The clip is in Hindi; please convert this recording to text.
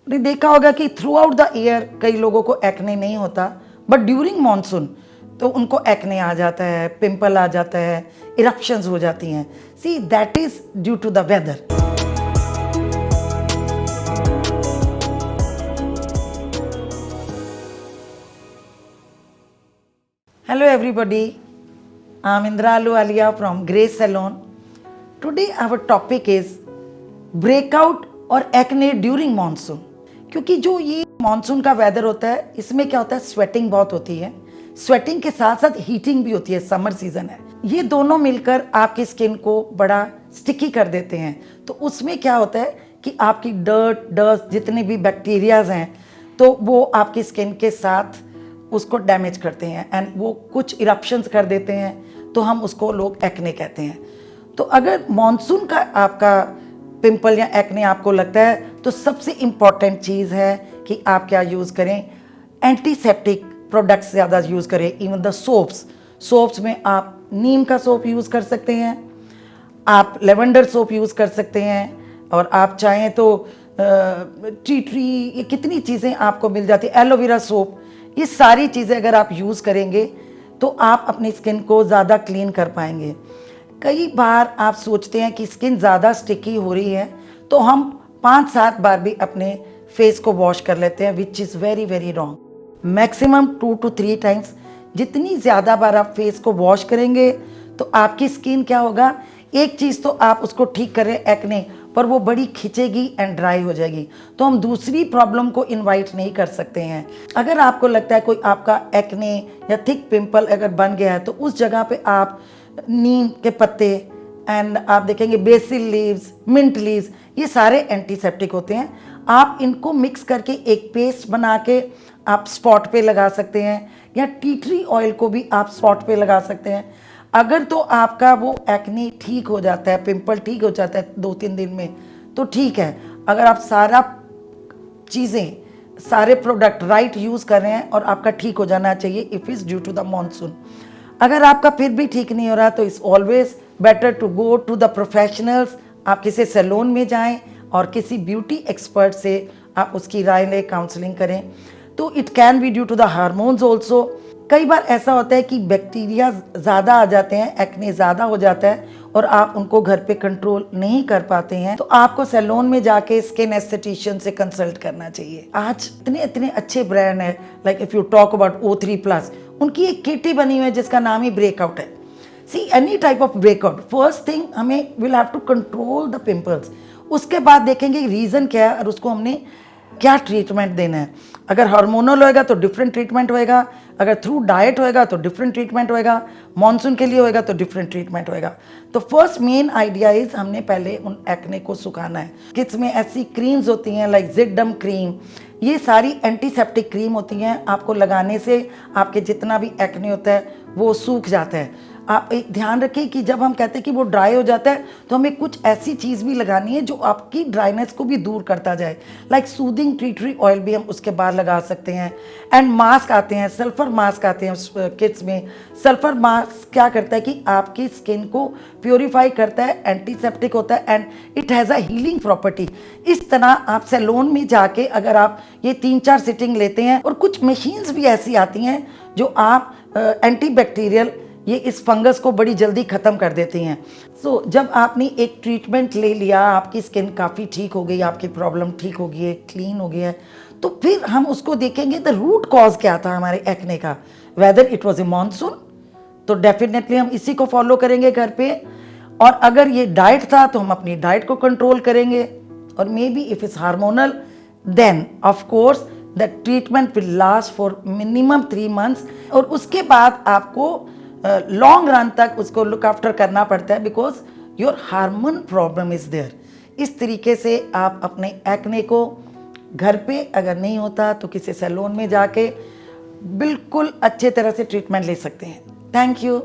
आपने देखा होगा कि थ्रू आउट द ईयर कई लोगों को एक्ने नहीं होता, बट ड्यूरिंग मॉनसून तो उनको एक्ने आ जाता है, पिंपल आ जाता है, इरप्शंस हो जाती हैं। See that is due to the weather. Hello everybody, I'm Indra Aluwalia from Grace Salon. Today our topic is breakout और एक्ने ड्यूरिंग मानसून। क्योंकि जो ये मानसून का वेदर होता है इसमें क्या होता है, स्वेटिंग बहुत होती है, स्वेटिंग के साथ साथ हीटिंग भी होती है, समर सीजन है, ये दोनों मिलकर आपकी स्किन को बड़ा स्टिकी कर देते हैं। तो उसमें क्या होता है कि आपकी डस्ट जितने भी बैक्टीरियाज हैं तो वो आपकी स्किन के साथ उसको डैमेज करते हैं एंड वो कुछ इरप्शंस कर देते हैं, तो हम उसको लोग एक्ने कहते हैं। तो अगर मॉनसून का आपका पिंपल या एक्ने आपको लगता है तो सबसे इम्पॉर्टेंट चीज़ है कि आप क्या यूज़ करें, एंटीसेप्टिक प्रोडक्ट्स ज़्यादा यूज़ करें। इवन द सोप्स में आप नीम का सोप यूज़ कर सकते हैं, आप लेवेंडर सोप यूज़ कर सकते हैं, और आप चाहें तो टी ट्री, ये कितनी चीज़ें आपको मिल जाती है, एलोवेरा सोप, ये सारी चीज़ें अगर आप यूज़ करेंगे तो आप अपनी स्किन को ज़्यादा क्लीन कर पाएंगे। कई बार आप सोचते हैं कि स्किन ज़्यादा स्टिकी हो रही है तो हम 5-7 बार भी अपने फेस को वॉश कर लेते हैं, which is very very wrong. Maximum 2 to 3 times. जितनी ज़्यादा बार आप फेस को वॉश करेंगे तो आपकी स्किन क्या होगा, एक चीज़ तो आप उसको ठीक कर रहे हैं एक्ने, पर वो बड़ी खिंचेगी एंड ड्राई हो जाएगी, तो हम दूसरी प्रॉब्लम को इनवाइट नहीं कर सकते हैं। अगर आपको लगता है कोई आपका एक्ने या थिक पिंपल अगर बन गया है तो उस जगह पे आप नीम के पत्ते एंड आप देखेंगे बेसिल लीव्स, मिंट लीव्स, ये सारे एंटीसेप्टिक होते हैं। आप इनको मिक्स करके एक पेस्ट बना के आप स्पॉट पे लगा सकते हैं, या टी ट्री ऑयल को भी आप स्पॉट पे लगा सकते हैं। अगर तो आपका वो एक्ने ठीक हो जाता है, पिंपल ठीक हो जाता है 2-3 दिन में, तो ठीक है। अगर आप सारे प्रोडक्ट राइट यूज़ कर रहे हैं और आपका ठीक हो जाना चाहिए if is due to the monsoon. अगर आपका फिर भी ठीक नहीं हो रहा तो it's always better to go to the professionals. आप किसी सैलून में जाएं और किसी ब्यूटी एक्सपर्ट से आप उसकी राय लें, काउंसलिंग करें। तो it can be due to the hormones also. कई बार ऐसा होता है कि बैक्टीरिया ज़्यादा आ जाते हैं, एक्ने ज़्यादा हो जाता है और आप उनको घर पे कंट्रोल नहीं कर पाते हैं, तो आपको सैलून में जाके स्किन एस्थेटिशियन से कंसल्ट करना चाहिए। आज इतने इतने अच्छे ब्रांड है, like if you talk about O3+, उनकी एक किटी बनी हुई है जिसका नाम ही ब्रेकआउट है। See any type of breakout, first thing हमें will have to control the pimples, उसके बाद देखेंगे रीज़न क्या है और उसको हमने क्या ट्रीटमेंट देना है। अगर हार्मोनल होएगा तो डिफरेंट ट्रीटमेंट होएगा, अगर थ्रू डाइट होएगा तो डिफरेंट ट्रीटमेंट होएगा, मॉनसून के लिए होएगा तो डिफरेंट ट्रीटमेंट होएगा। तो फर्स्ट मेन आइडिया इज हमने पहले उन एक्ने को सुखाना है। किड्स में ऐसी क्रीम्स होती हैं लाइक ज़िडम क्रीम, ये सारी एंटीसेप्टिक क्रीम होती हैं, आपको लगाने से आपके जितना भी एक्ने होता है वो सूख जाता है। आप एक ध्यान रखें कि जब हम कहते हैं कि वो ड्राई हो जाता है तो हमें कुछ ऐसी चीज़ भी लगानी है जो आपकी ड्राइनेस को भी दूर करता जाए, like soothing tea tree oil भी हम उसके बाद लगा सकते हैं। एंड मास्क आते हैं, सल्फर मास्क आते हैं किड्स में। सल्फर मास्क क्या करता है कि आपकी स्किन को प्योरीफाई करता है, एंटीसेप्टिक होता है and it has a healing property. इस तरह आप सैलून में जाके अगर आप ये 3-4 सिटिंग लेते हैं, और कुछ मशीन्स भी ऐसी आती हैं जो आप एंटीबैक्टीरियल, ये इस फंगस को बड़ी जल्दी ख़त्म कर देती हैं। सो जब आपने एक ट्रीटमेंट ले लिया, आपकी स्किन काफ़ी ठीक हो गई, आपकी प्रॉब्लम ठीक हो गई है, क्लीन हो गई है, तो फिर हम उसको देखेंगे द रूट कॉज क्या था हमारे एक्ने का। Whether it was a monsoon, तो डेफिनेटली हम इसी को फॉलो करेंगे घर पे। और अगर ये डाइट था तो हम अपनी डाइट को कंट्रोल करेंगे, और may be if it's hormonal then of course the treatment will last for minimum 3 months, और उसके बाद आपको लॉन्ग रन तक उसको लुक आफ्टर करना पड़ता है, because your hormone problem is there. इस तरीके से आप अपने एक्ने को घर पे अगर नहीं होता तो किसी सैलून में जाके बिल्कुल अच्छे तरह से ट्रीटमेंट ले सकते हैं। Thank you.